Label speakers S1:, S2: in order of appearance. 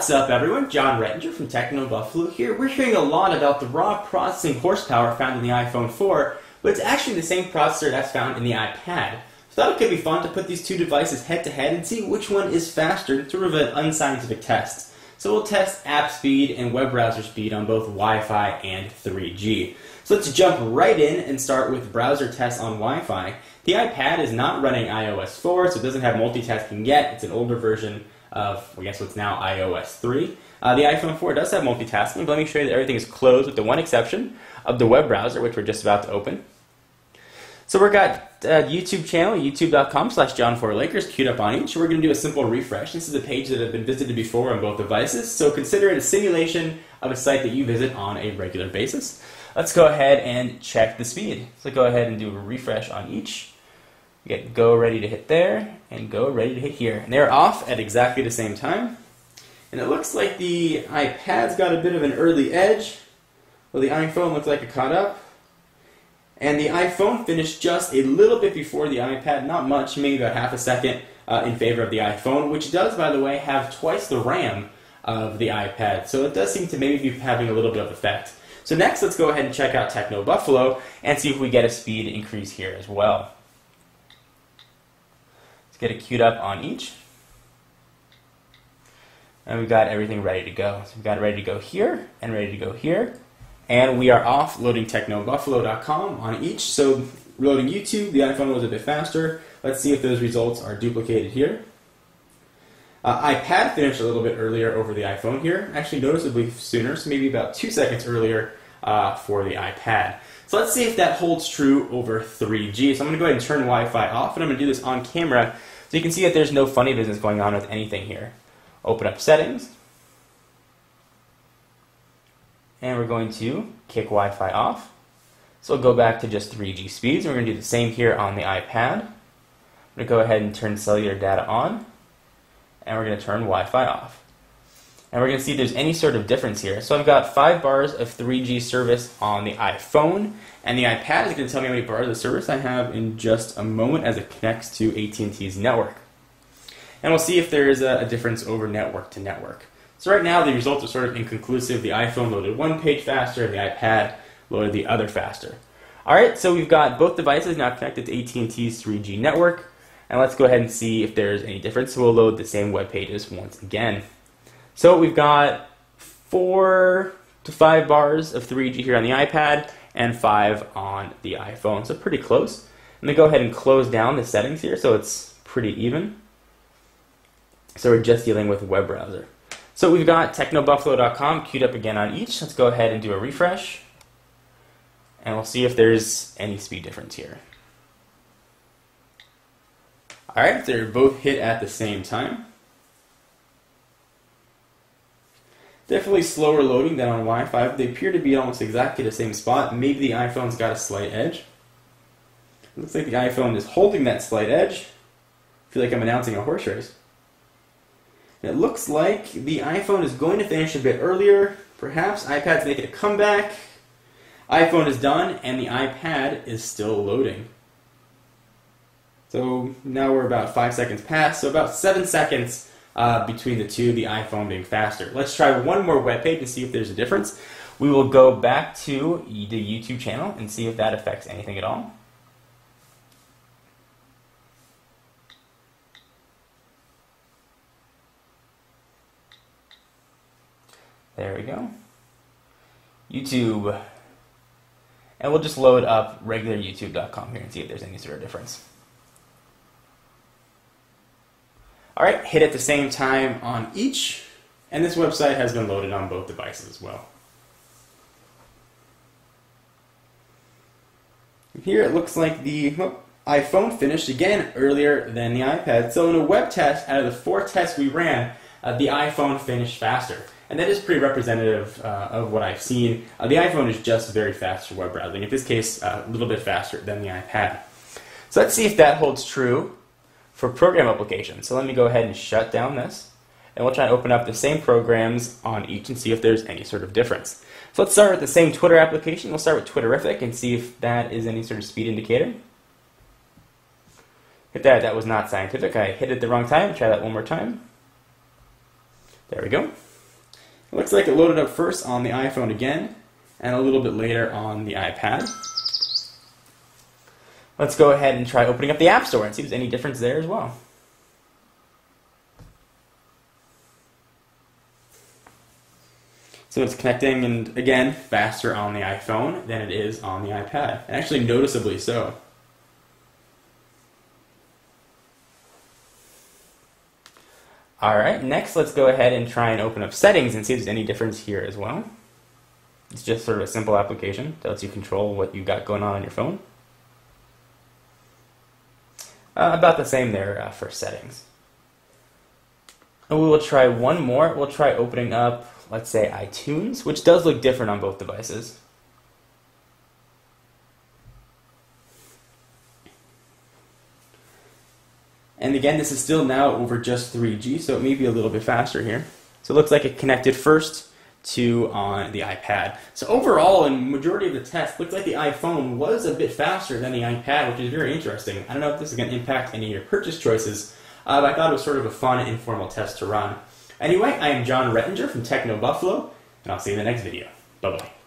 S1: What's up, everyone? John Rettinger from Techno Buffalo here. We're hearing a lot about the raw processing horsepower found in the iPhone 4, but it's actually the same processor that's found in the iPad. So I thought it could be fun to put these two devices head to head and see which one is faster, sort of an unscientific test. So we'll test app speed and web browser speed on both Wi-Fi and 3G. So let's jump right in and start with browser tests on Wi-Fi. The iPad is not running iOS 4, so it doesn't have multitasking yet. It's an older version of, I guess, what's now iOS 3. The iPhone 4 does have multitasking, but let me show you that everything is closed with the one exception of the web browser, which we're just about to open. So we've got YouTube channel, youtube.com/John4Lakers, queued up on each. We're going to do a simple refresh. This is a page that has been visited before on both devices, so consider it a simulation of a site that you visit on a regular basis. Let's go ahead and check the speed. So go ahead and do a refresh on each. You get go ready to hit there, and go ready to hit here. And they're off at exactly the same time. And it looks like the iPad's got a bit of an early edge, while the iPhone looks like it caught up. And the iPhone finished just a little bit before the iPad, not much, maybe about half a second in favor of the iPhone, which does, by the way, have twice the RAM of the iPad. So it does seem to maybe be having a little bit of effect. So next, let's go ahead and check out Techno Buffalo and see if we get a speed increase here as well. Let's get it queued up on each. And we've got everything ready to go. So we've got it ready to go here and ready to go here. And we are off loading technobuffalo.com on each. So loading YouTube, the iPhone was a bit faster. Let's see if those results are duplicated here. iPad finished a little bit earlier over the iPhone here, actually noticeably sooner, so maybe about 2 seconds earlier for the iPad. So let's see if that holds true over 3G. So I'm going to go ahead and turn Wi-Fi off, and I'm going to do this on camera so you can see that there's no funny business going on with anything here. Open up settings, and we're going to kick Wi-Fi off. So we'll go back to just 3G speeds, and we're going to do the same here on the iPad. I'm going to go ahead and turn cellular data on, and we're going to turn Wi-Fi off. And we're going to see if there's any sort of difference here. So I've got 5 bars of 3G service on the iPhone, and the iPad is going to tell me how many bars of service I have in just a moment as it connects to AT&T's network. And we'll see if there is a difference over network to network. So right now the results are sort of inconclusive. The iPhone loaded one page faster, and the iPad loaded the other faster. Alright, so we've got both devices now connected to AT&T's 3G network. And let's go ahead and see if there's any difference. So we'll load the same web pages once again. So we've got 4 to 5 bars of 3G here on the iPad and 5 on the iPhone. So pretty close. I'm going to go ahead and close down the settings here so it's pretty even. So we're just dealing with web browser. So we've got technobuffalo.com queued up again on each. Let's go ahead and do a refresh. And we'll see if there's any speed difference here. Alright, they're both hit at the same time. Definitely slower loading than on Wi-Fi, but they appear to be almost exactly the same spot. Maybe the iPhone's got a slight edge. Looks like the iPhone is holding that slight edge. I feel like I'm announcing a horse race. And it looks like the iPhone is going to finish a bit earlier. Perhaps iPad's making a comeback. iPhone is done, and the iPad is still loading. So now we're about 5 seconds past, so about 7 seconds between the two, the iPhone being faster. Let's try one more web page and see if there's a difference. We will go back to the YouTube channel and see if that affects anything at all. There we go. YouTube. And we'll just load up regular youtube.com here and see if there's any sort of difference. Alright, hit at the same time on each, and this website has been loaded on both devices as well. Here it looks like the iPhone finished again earlier than the iPad. So in a web test, out of the 4 tests we ran, the iPhone finished faster. And that is pretty representative of what I've seen. The iPhone is just very fast for web browsing. In this case, a little bit faster than the iPad. So let's see if that holds true for program applications. So let me go ahead and shut down this, and we'll try to open up the same programs on each and see if there's any sort of difference. So let's start with the same Twitter application. We'll start with Twitterrific and see if that is any sort of speed indicator. Hit that. That was not scientific. I hit it the wrong time. Try that one more time. There we go. It looks like it loaded up first on the iPhone again, and a little bit later on the iPad. Let's go ahead and try opening up the App Store and see if there's any difference there as well. So it's connecting, and again, faster on the iPhone than it is on the iPad, and actually noticeably so. Alright, next let's go ahead and try and open up settings and see if there's any difference here as well. It's just sort of a simple application that lets you control what you've got going on your phone. About the same there for settings. And we will try one more. We'll try opening up, let's say, iTunes, which does look different on both devices. And again, this is still now over just 3G, so it may be a little bit faster here. So it looks like it connected first to on the iPad. So overall, in majority of the tests, looks like the iPhone was a bit faster than the iPad, which is very interesting. I don't know if this is going to impact any of your purchase choices, but I thought it was sort of a fun, informal test to run. Anyway, I am John Rettinger from Techno Buffalo, and I'll see you in the next video. Bye-bye.